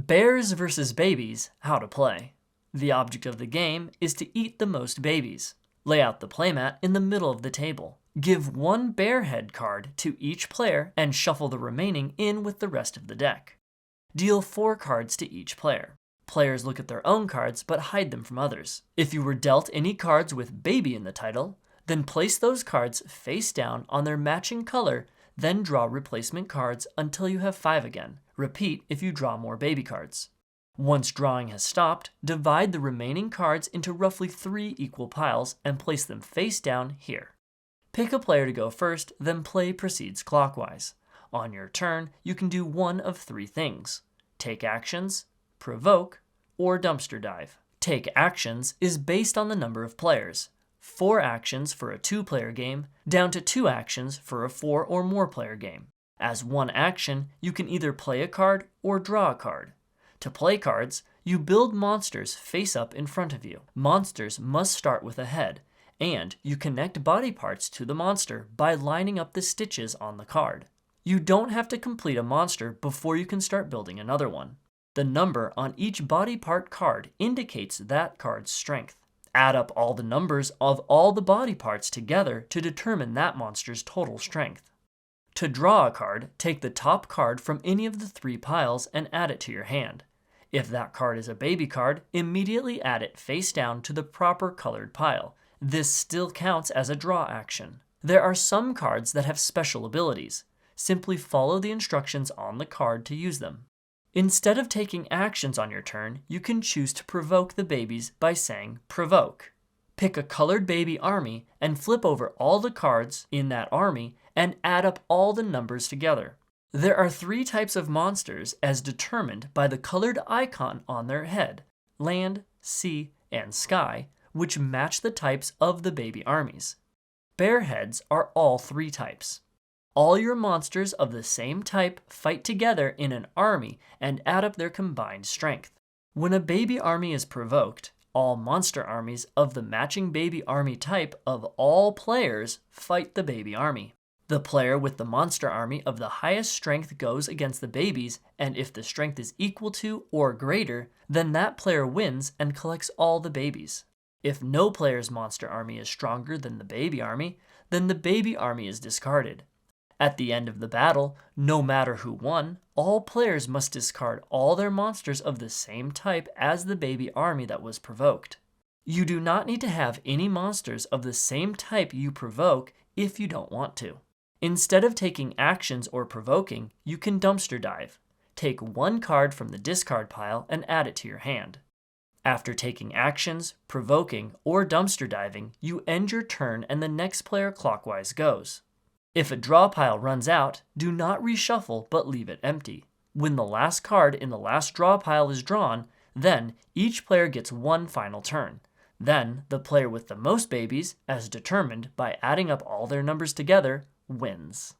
Bears versus babies, how to play. The object of the game is to eat the most babies. Lay out the playmat in the middle of the table. Give one bear head card to each player and shuffle the remaining in with the rest of the deck. Deal 4 cards to each player. Players look at their own cards but hide them from others. If you were dealt any cards with baby in the title, then place those cards face down on their matching color, then draw replacement cards until you have 5 again. Repeat if you draw more baby cards. Once drawing has stopped, divide the remaining cards into roughly 3 equal piles and place them face down here. Pick a player to go first, then play proceeds clockwise. On your turn, you can do one of 3 things: take actions, provoke, or dumpster dive. Take actions is based on the number of players. 4 actions for a 2-player game, down to 2 actions for a 4 or more player game. As one action, you can either play a card or draw a card. To play cards, you build monsters face up in front of you. Monsters must start with a head, and you connect body parts to the monster by lining up the stitches on the card. You don't have to complete a monster before you can start building another one. The number on each body part card indicates that card's strength. Add up all the numbers of all the body parts together to determine that monster's total strength. To draw a card, take the top card from any of the 3 piles and add it to your hand. If that card is a baby card, immediately add it face down to the proper colored pile. This still counts as a draw action. There are some cards that have special abilities. Simply follow the instructions on the card to use them. Instead of taking actions on your turn, you can choose to provoke the babies by saying provoke. Pick a colored baby army and flip over all the cards in that army and add up all the numbers together. There are 3 types of monsters as determined by the colored icon on their head: land, sea, and sky, which match the types of the baby armies. Bear heads are all 3 types. All your monsters of the same type fight together in an army and add up their combined strength. When a baby army is provoked, all monster armies of the matching baby army type of all players fight the baby army. The player with the monster army of the highest strength goes against the babies, and if the strength is equal to or greater, then that player wins and collects all the babies. If no player's monster army is stronger than the baby army, then the baby army is discarded. At the end of the battle, no matter who won, all players must discard all their monsters of the same type as the baby army that was provoked. You do not need to have any monsters of the same type you provoke if you don't want to. Instead of taking actions or provoking, you can dumpster dive. Take 1 card from the discard pile and add it to your hand. After taking actions, provoking, or dumpster diving, you end your turn and the next player clockwise goes. If a draw pile runs out, do not reshuffle but leave it empty. When the last card in the last draw pile is drawn, then each player gets 1 final turn. Then the player with the most babies, as determined by adding up all their numbers together, wins.